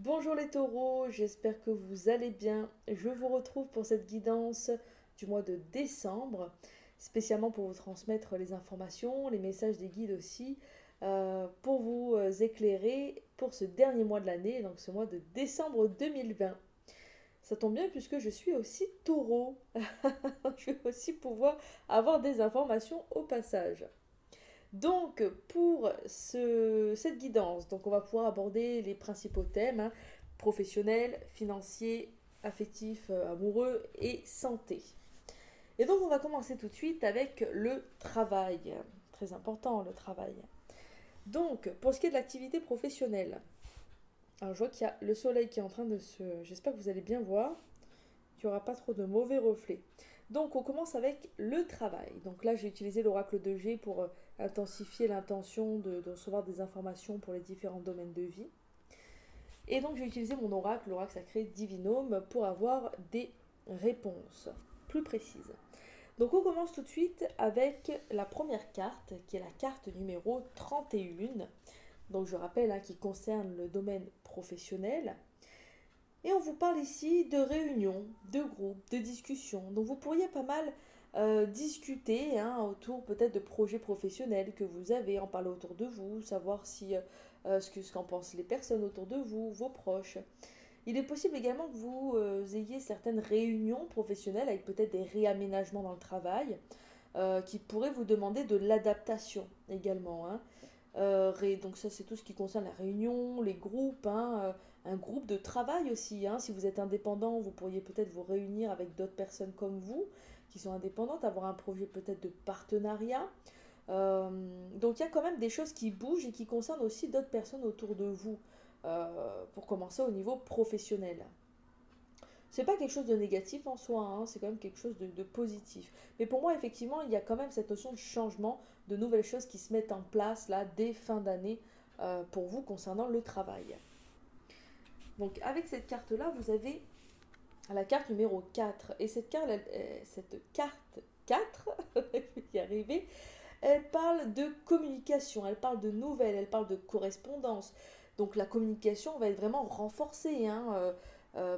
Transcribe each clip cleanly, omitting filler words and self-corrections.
Bonjour les taureaux, j'espère que vous allez bien. Je vous retrouve pour cette guidance du mois de décembre, spécialement pour vous transmettre les informations, les messages des guides aussi, pour vous éclairer pour ce dernier mois de l'année, donc ce mois de décembre 2020. Ça tombe bien puisque je suis aussi taureau. Je vais aussi pouvoir avoir des informations au passage. Donc, pour cette guidance, donc on va pouvoir aborder les principaux thèmes, hein, professionnels, financiers, affectifs, amoureux et santé. Et donc, on va commencer tout de suite avec le travail. Très important, le travail. Donc, pour ce qui est de l'activité professionnelle, alors je vois qu'il y a le soleil qui est en train de se... J'espère que vous allez bien voir, qu'il n'y aura pas trop de mauvais reflets. Donc on commence avec le travail. Donc là j'ai utilisé l'oracle de G pour intensifier l'intention de recevoir des informations pour les différents domaines de vie. Et donc j'ai utilisé mon oracle, l'oracle sacré Divinome, pour avoir des réponses plus précises. Donc on commence tout de suite avec la première carte, qui est la carte numéro 31. Donc je rappelle, hein, qui concerne le domaine professionnel. Et on vous parle ici de réunions, de groupes, de discussions. Donc vous pourriez pas mal discuter, hein, autour peut-être de projets professionnels que vous avez, en parler autour de vous, savoir si ce qu'en pensent les personnes autour de vous, vos proches. Il est possible également que vous ayez certaines réunions professionnelles avec peut-être des réaménagements dans le travail qui pourraient vous demander de l'adaptation également, hein. Donc ça c'est tout ce qui concerne la réunion, les groupes, hein, un groupe de travail aussi, hein. Si vous êtes indépendant, vous pourriez peut-être vous réunir avec d'autres personnes comme vous, qui sont indépendantes, avoir un projet peut-être de partenariat. Euh, donc il y a quand même des choses qui bougent et qui concernent aussi d'autres personnes autour de vous, pour commencer au niveau professionnel. C'est pas quelque chose de négatif en soi, hein, c'est quand même quelque chose de positif. Mais pour moi, effectivement, il y a quand même cette notion de changement, de nouvelles choses qui se mettent en place là dès fin d'année pour vous concernant le travail. Donc avec cette carte-là, vous avez la carte numéro 4. Et cette carte 4, je vais y arriver, elle parle de communication, elle parle de nouvelles, elle parle de correspondance. Donc la communication va être vraiment renforcée, hein,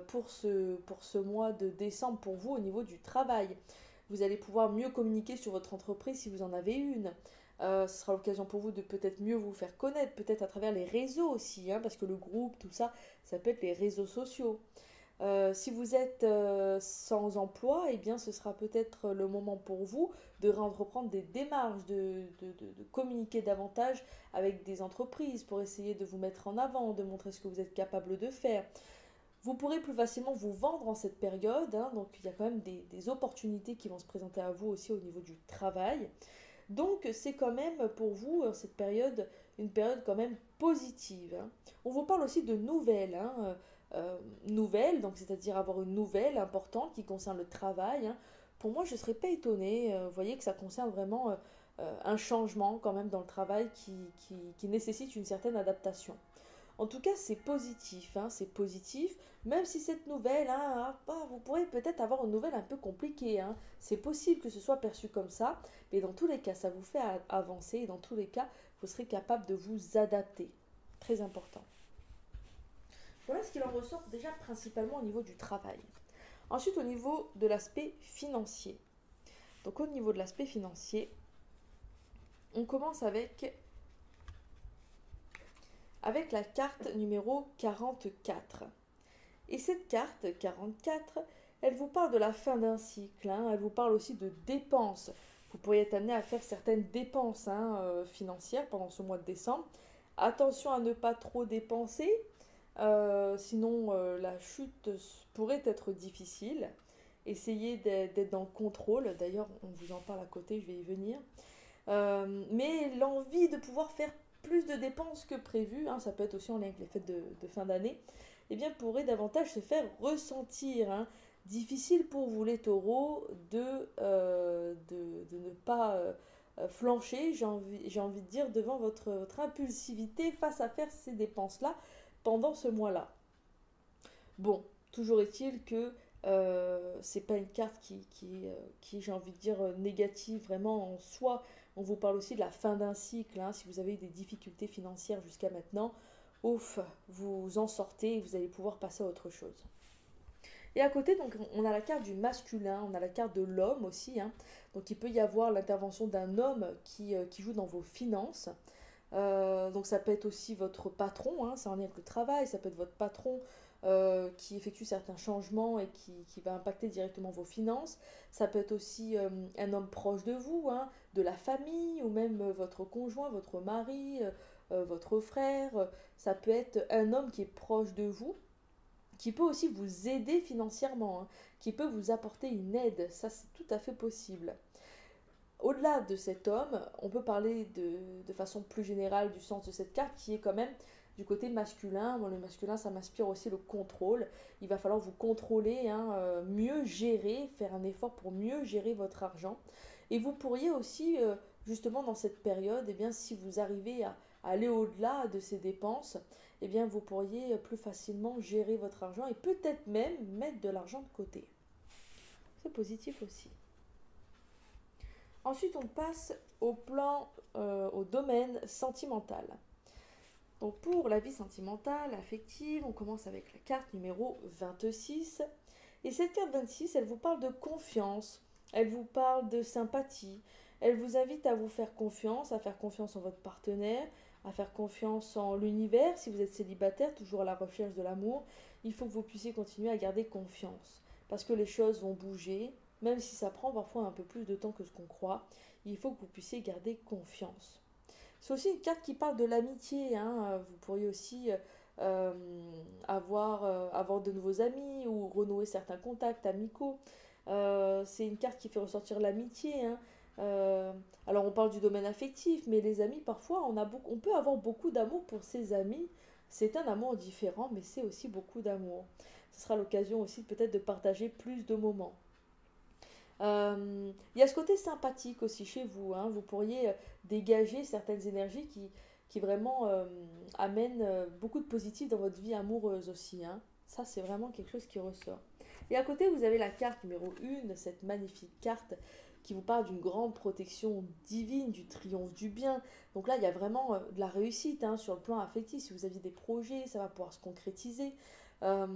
pour ce mois de décembre pour vous au niveau du travail. Vous allez pouvoir mieux communiquer sur votre entreprise si vous en avez une. Ce sera l'occasion pour vous de peut-être mieux vous faire connaître, peut-être à travers les réseaux aussi, hein, parce que le groupe, tout ça, ça peut être les réseaux sociaux. Si vous êtes sans emploi, eh bien, ce sera peut-être le moment pour vous de réentreprendre des démarches, de communiquer davantage avec des entreprises pour essayer de vous mettre en avant, de montrer ce que vous êtes capable de faire. Vous pourrez plus facilement vous vendre en cette période, hein, donc il y a quand même des opportunités qui vont se présenter à vous aussi au niveau du travail. Donc c'est quand même pour vous, cette période, une période quand même positive, hein. On vous parle aussi de nouvelles, hein, nouvelles, donc c'est-à-dire avoir une nouvelle importante qui concerne le travail, hein. Pour moi, je ne serais pas étonnée, vous voyez que ça concerne vraiment un changement quand même dans le travail qui nécessite une certaine adaptation. En tout cas, c'est positif, hein, c'est positif, même si cette nouvelle, hein, vous pourrez peut-être avoir une nouvelle un peu compliquée, hein. C'est possible que ce soit perçu comme ça, mais dans tous les cas, ça vous fait avancer, et dans tous les cas, vous serez capable de vous adapter. Très important. Voilà ce qu'il en ressort déjà principalement au niveau du travail. Ensuite, au niveau de l'aspect financier. Donc au niveau de l'aspect financier, on commence avec la carte numéro 44. Et cette carte 44, elle vous parle de la fin d'un cycle, hein, elle vous parle aussi de dépenses. Vous pourriez être amené à faire certaines dépenses, hein, financières pendant ce mois de décembre. Attention à ne pas trop dépenser, sinon la chute pourrait être difficile. Essayez d'être dans le contrôle, d'ailleurs on vous en parle à côté, je vais y venir. Mais l'envie de pouvoir faire plus de dépenses que prévu, hein, ça peut être aussi en lien avec les fêtes de fin d'année, eh bien pourrait davantage se faire ressentir, hein. Difficile pour vous les taureaux de ne pas flancher, j'ai envie de dire, devant votre impulsivité face à faire ces dépenses-là pendant ce mois-là. Bon, toujours est-il que c'est pas une carte qui j'ai envie de dire, négative vraiment en soi. On vous parle aussi de la fin d'un cycle, hein. Si vous avez eu des difficultés financières jusqu'à maintenant, ouf, vous en sortez et vous allez pouvoir passer à autre chose. Et à côté, donc, on a la carte du masculin, on a la carte de l'homme aussi, hein. Donc il peut y avoir l'intervention d'un homme qui joue dans vos finances. Donc ça peut être aussi votre patron, hein, c'est en lien avec le travail, ça peut être votre patron qui effectue certains changements et qui va impacter directement vos finances. Ça peut être aussi un homme proche de vous, hein, de la famille, ou même votre conjoint, votre mari, votre frère. Ça peut être un homme qui est proche de vous, qui peut aussi vous aider financièrement, hein, qui peut vous apporter une aide. Ça, c'est tout à fait possible. Au-delà de cet homme, on peut parler de façon plus générale du sens de cette carte qui est quand même du côté masculin. Bon, le masculin, ça m'inspire aussi le contrôle. Il va falloir vous contrôler, hein, mieux gérer, faire un effort pour mieux gérer votre argent. Et vous pourriez aussi, justement dans cette période, eh bien, si vous arrivez à aller au-delà de ces dépenses, eh bien, vous pourriez plus facilement gérer votre argent et peut-être même mettre de l'argent de côté. C'est positif aussi. Ensuite, on passe au domaine sentimental. Donc pour la vie sentimentale, affective, on commence avec la carte numéro 26. Et cette carte 26, elle vous parle de confiance, elle vous parle de sympathie, elle vous invite à vous faire confiance, à faire confiance en votre partenaire, à faire confiance en l'univers. Si vous êtes célibataire, toujours à la recherche de l'amour, il faut que vous puissiez continuer à garder confiance. Parce que les choses vont bouger, même si ça prend parfois un peu plus de temps que ce qu'on croit, il faut que vous puissiez garder confiance. C'est aussi une carte qui parle de l'amitié, hein. Vous pourriez aussi avoir de nouveaux amis ou renouer certains contacts amicaux. C'est une carte qui fait ressortir l'amitié, hein. Alors on parle du domaine affectif, mais les amis, parfois, on peut avoir beaucoup d'amour pour ses amis. C'est un amour différent, mais c'est aussi beaucoup d'amour. Ce sera l'occasion aussi peut-être de partager plus de moments. Il y a ce côté sympathique aussi chez vous, hein. Vous pourriez dégager certaines énergies qui vraiment amènent beaucoup de positif dans votre vie amoureuse aussi, hein. Ça, c'est vraiment quelque chose qui ressort. Et à côté, vous avez la carte numéro 1, cette magnifique carte qui vous parle d'une grande protection divine, du triomphe du bien. Donc là, il y a vraiment de la réussite, hein, sur le plan affectif. Si vous aviez des projets, ça va pouvoir se concrétiser. Euh,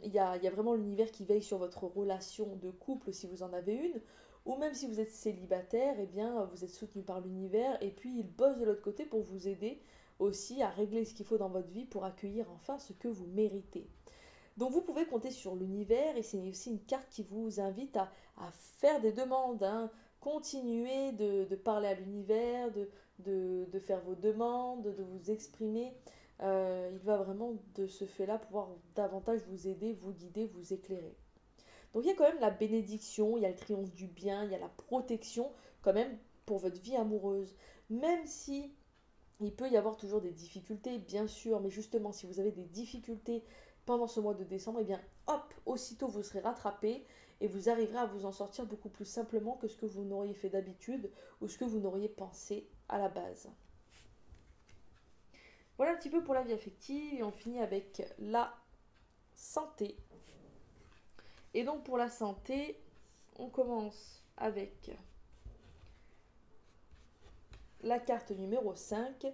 il y a vraiment l'univers qui veille sur votre relation de couple si vous en avez une, ou même si vous êtes célibataire, eh bien vous êtes soutenu par l'univers et puis il bosse de l'autre côté pour vous aider aussi à régler ce qu'il faut dans votre vie pour accueillir enfin ce que vous méritez. Donc vous pouvez compter sur l'univers et c'est aussi une carte qui vous invite à faire des demandes, hein. Continuez de parler à l'univers, de faire vos demandes, de vous exprimer. Il va vraiment de ce fait-là pouvoir davantage vous aider, vous guider, vous éclairer. Donc il y a quand même la bénédiction, il y a le triomphe du bien, il y a la protection quand même pour votre vie amoureuse. Même si il peut y avoir toujours des difficultés, bien sûr, mais justement, si vous avez des difficultés pendant ce mois de décembre, eh bien, hop, aussitôt vous serez rattrapé et vous arriverez à vous en sortir beaucoup plus simplement que ce que vous n'auriez fait d'habitude ou ce que vous n'auriez pensé à la base. Voilà un petit peu pour la vie affective et on finit avec la santé. Et donc pour la santé, on commence avec la carte numéro 5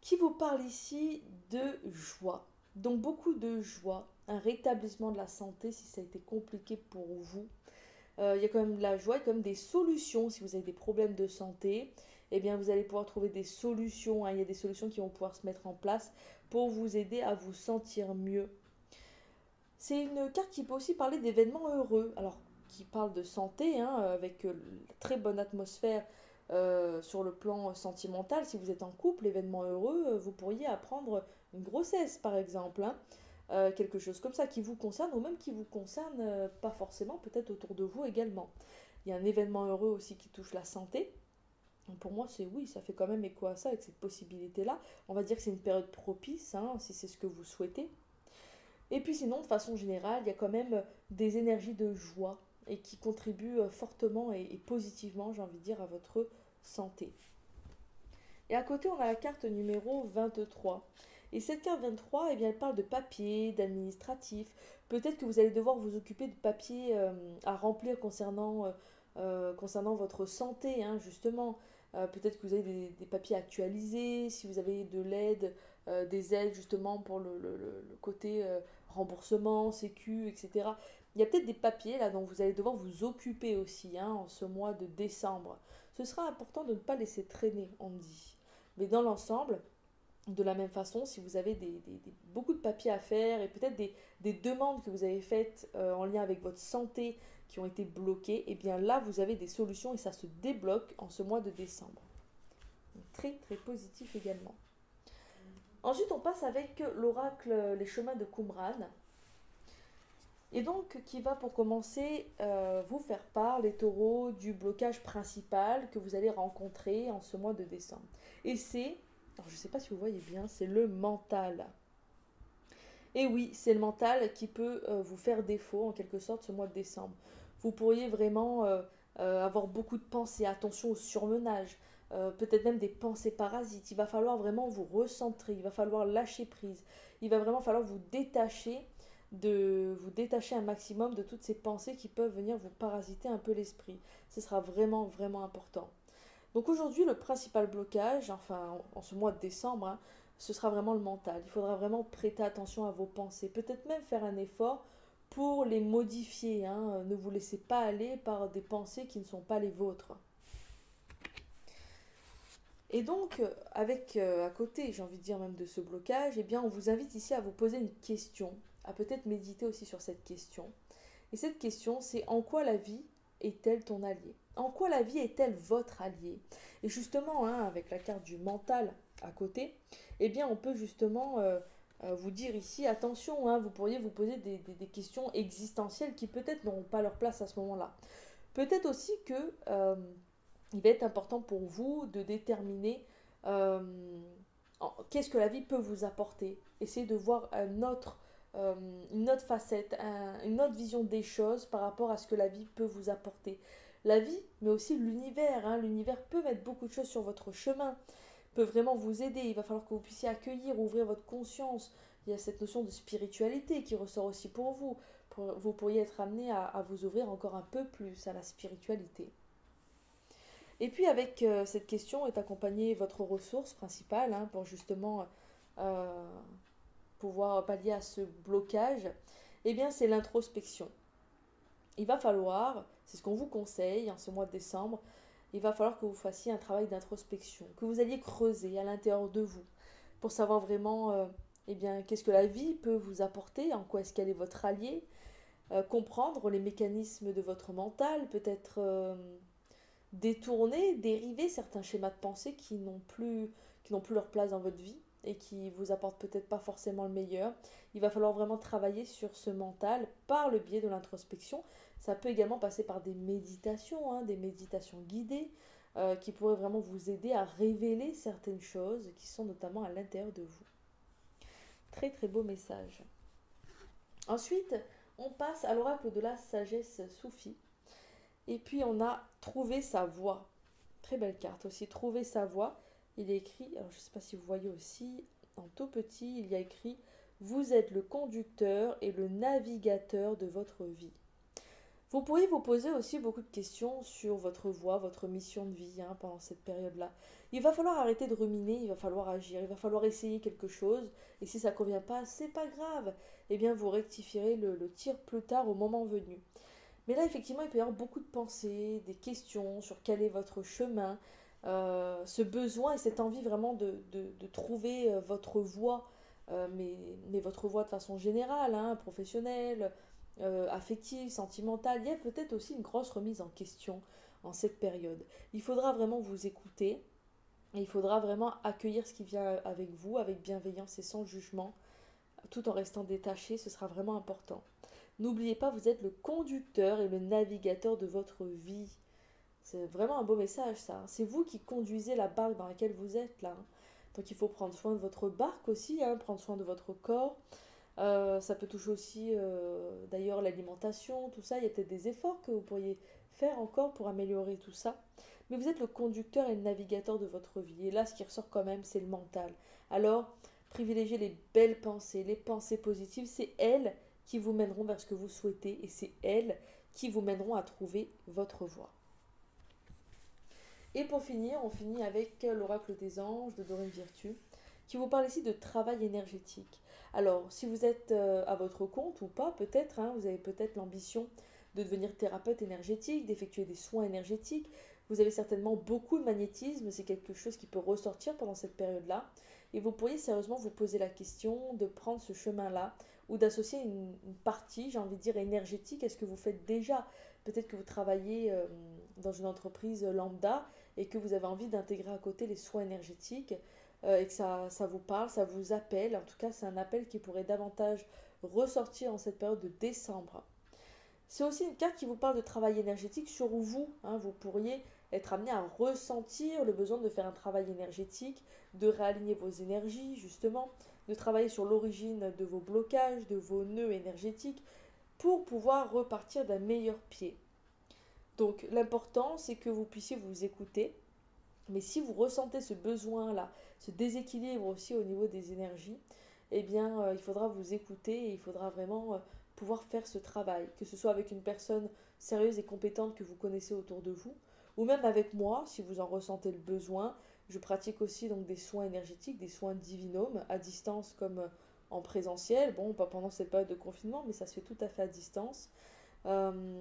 qui vous parle ici de joie. Donc beaucoup de joie, un rétablissement de la santé si ça a été compliqué pour vous. Il y a quand même de la joie, il y a quand même des solutions si vous avez des problèmes de santé. Eh bien, vous allez pouvoir trouver des solutions, hein. Il y a des solutions qui vont pouvoir se mettre en place pour vous aider à vous sentir mieux. C'est une carte qui peut aussi parler d'événements heureux, alors qui parle de santé, hein, avec très bonne atmosphère sur le plan sentimental. Si vous êtes en couple, événement heureux, vous pourriez apprendre une grossesse par exemple, hein. Quelque chose comme ça qui vous concerne ou même qui vous concerne pas forcément, peut-être autour de vous également. Il y a un événement heureux aussi qui touche la santé. Donc pour moi, c'est oui, ça fait quand même écho à ça avec cette possibilité-là. On va dire que c'est une période propice, hein, si c'est ce que vous souhaitez. Et puis sinon, de façon générale, il y a quand même des énergies de joie et qui contribuent fortement et positivement, j'ai envie de dire, à votre santé. Et à côté, on a la carte numéro 23. Et cette carte 23, eh bien, elle parle de papier, d'administratif. Peut-être que vous allez devoir vous occuper de papiers à remplir concernant votre santé, hein, justement. Peut-être que vous avez des papiers actualisés, si vous avez de l'aide des aides justement pour le côté remboursement, sécu, etc. Il y a peut-être des papiers là dont vous allez devoir vous occuper aussi hein, en ce mois de décembre. Ce sera important de ne pas laisser traîner, on dit. Mais dans l'ensemble, de la même façon, si vous avez beaucoup de papiers à faire et peut-être des demandes que vous avez faites en lien avec votre santé qui ont été bloquées, et bien là, vous avez des solutions et ça se débloque en ce mois de décembre. Donc, très, très positif également. Ensuite, on passe avec l'oracle Les Chemins de Qumran. Et donc, qui va pour commencer vous faire part, les taureaux, du blocage principal que vous allez rencontrer en ce mois de décembre. Et c'est, alors je ne sais pas si vous voyez bien, c'est le mental. Et oui, c'est le mental qui peut vous faire défaut en quelque sorte ce mois de décembre. Vous pourriez vraiment avoir beaucoup de pensées, attention au surmenage, peut-être même des pensées parasites. Il va falloir vraiment vous recentrer, il va falloir lâcher prise, il va vraiment falloir vous détacher un maximum de toutes ces pensées qui peuvent venir vous parasiter un peu l'esprit. Ce sera vraiment, vraiment important. Donc aujourd'hui, le principal blocage, enfin en ce mois de décembre, hein, ce sera vraiment le mental. Il faudra vraiment prêter attention à vos pensées, peut-être même faire un effort pour les modifier. Hein. Ne vous laissez pas aller par des pensées qui ne sont pas les vôtres. Et donc, avec à côté, j'ai envie de dire même de ce blocage, eh bien, on vous invite ici à vous poser une question, à peut-être méditer aussi sur cette question. Et cette question, c'est en quoi la vie est-elle ton allié? En quoi la vie est-elle votre allié? Et justement, hein, avec la carte du mental à côté, eh bien, on peut justement vous dire ici, attention, hein, vous pourriez vous poser des questions existentielles qui peut-être n'auront pas leur place à ce moment-là. Peut-être aussi que il va être important pour vous de déterminer euh, qu'est-ce que la vie peut vous apporter. Essayez de voir euh, une autre facette, une autre vision des choses par rapport à ce que la vie peut vous apporter. La vie, mais aussi l'univers. Hein, l'univers peut mettre beaucoup de choses sur votre chemin, peut vraiment vous aider. Il va falloir que vous puissiez accueillir, ouvrir votre conscience. Il y a cette notion de spiritualité qui ressort aussi pour vous. Vous pourriez être amené à vous ouvrir encore un peu plus à la spiritualité. Et puis avec cette question est accompagnée votre ressource principale hein, pour justement euh, pouvoir pallier à ce blocage. Eh bien c'est l'introspection. Il va falloir, c'est ce qu'on vous conseille en ce mois de décembre, il va falloir que vous fassiez un travail d'introspection, que vous alliez creuser à l'intérieur de vous pour savoir vraiment eh bien, qu'est-ce que la vie peut vous apporter, en quoi est-ce qu'elle est votre allié, comprendre les mécanismes de votre mental, peut-être détourner, dériver certains schémas de pensée qui n'ont plus leur place dans votre vie et qui vous apportent peut-être pas forcément le meilleur. Il va falloir vraiment travailler sur ce mental par le biais de l'introspection. Ça peut également passer par des méditations guidées qui pourraient vraiment vous aider à révéler certaines choses qui sont notamment à l'intérieur de vous. Très très beau message. Ensuite, on passe à l'oracle de la sagesse soufie. Et puis on a trouvé sa voie. Très belle carte aussi, trouver sa voie. Il est écrit, alors je ne sais pas si vous voyez aussi, en tout petit, il y a écrit vous êtes le conducteur et le navigateur de votre vie. Vous pourriez vous poser aussi beaucoup de questions sur votre voie, votre mission de vie hein, pendant cette période-là. Il va falloir arrêter de ruminer, il va falloir agir, il va falloir essayer quelque chose. Et si ça ne convient pas, c'est pas grave. Eh bien, vous rectifierez le tir plus tard au moment venu. Mais là, effectivement, il peut y avoir beaucoup de pensées, des questions sur quel est votre chemin, ce besoin et cette envie vraiment de trouver votre voie, mais votre voie de façon générale, hein, professionnelle, affective, sentimentale. Il y a peut-être aussi une grosse remise en question en cette période. Il faudra vraiment vous écouter et il faudra vraiment accueillir ce qui vient avec vous, avec bienveillance et sans jugement, tout en restant détaché, ce sera vraiment important. N'oubliez pas, vous êtes le conducteur et le navigateur de votre vie. C'est vraiment un beau message, ça. C'est vous qui conduisez la barque dans laquelle vous êtes, là. Donc il faut prendre soin de votre barque aussi, hein, prendre soin de votre corps. Ça peut toucher aussi, d'ailleurs, l'alimentation, tout ça. Il y a peut-être des efforts que vous pourriez faire encore pour améliorer tout ça. Mais vous êtes le conducteur et le navigateur de votre vie. Et là, ce qui ressort quand même, c'est le mental. Alors, privilégiez les belles pensées, les pensées positives. C'est elles qui vous mèneront vers ce que vous souhaitez et c'est elles qui vous mèneront à trouver votre voie. Et pour finir, on finit avec l'oracle des anges de Dorine Virtue qui vous parle ici de travail énergétique. Alors, si vous êtes à votre compte ou pas, peut-être, hein, vous avez peut-être l'ambition de devenir thérapeute énergétique, d'effectuer des soins énergétiques. Vous avez certainement beaucoup de magnétisme, c'est quelque chose qui peut ressortir pendant cette période-là. Et vous pourriez sérieusement vous poser la question de prendre ce chemin-là ou d'associer une partie, j'ai envie de dire, énergétique à ce que vous faites déjà. Peut-être que vous travaillez dans une entreprise lambda et que vous avez envie d'intégrer à côté les soins énergétiques et que ça vous parle, ça vous appelle. En tout cas, c'est un appel qui pourrait davantage ressortir en cette période de décembre. C'est aussi une carte qui vous parle de travail énergétique sur vous, hein. Vous pourriez être amené à ressentir le besoin de faire un travail énergétique, de réaligner vos énergies justement, de travailler sur l'origine de vos blocages, de vos nœuds énergétiques, pour pouvoir repartir d'un meilleur pied. Donc l'important, c'est que vous puissiez vous écouter, mais si vous ressentez ce besoin-là, ce déséquilibre aussi au niveau des énergies, eh bien, il faudra vous écouter et il faudra vraiment pouvoir faire ce travail, que ce soit avec une personne sérieuse et compétente que vous connaissez autour de vous, ou même avec moi, si vous en ressentez le besoin. Je pratique aussi donc des soins énergétiques, des soins divinômes, à distance comme en présentiel. Bon, pas pendant cette période de confinement, mais ça se fait tout à fait à distance.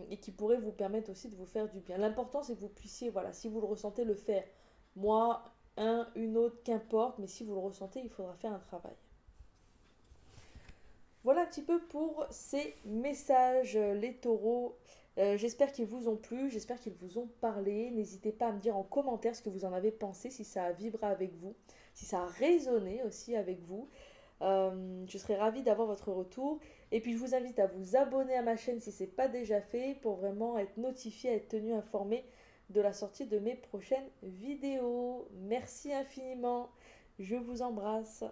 Et qui pourrait vous permettre aussi de vous faire du bien. L'important, c'est que vous puissiez, voilà, si vous le ressentez, le faire. Moi, une autre, qu'importe, mais si vous le ressentez, il faudra faire un travail. Voilà un petit peu pour ces messages, les taureaux. J'espère qu'ils vous ont plu, j'espère qu'ils vous ont parlé. N'hésitez pas à me dire en commentaire ce que vous en avez pensé, si ça a vibré avec vous, si ça a résonné aussi avec vous. Je serai ravie d'avoir votre retour. Et puis je vous invite à vous abonner à ma chaîne si ce n'est pas déjà fait pour vraiment être notifié, être tenu informé de la sortie de mes prochaines vidéos. Merci infiniment. Je vous embrasse.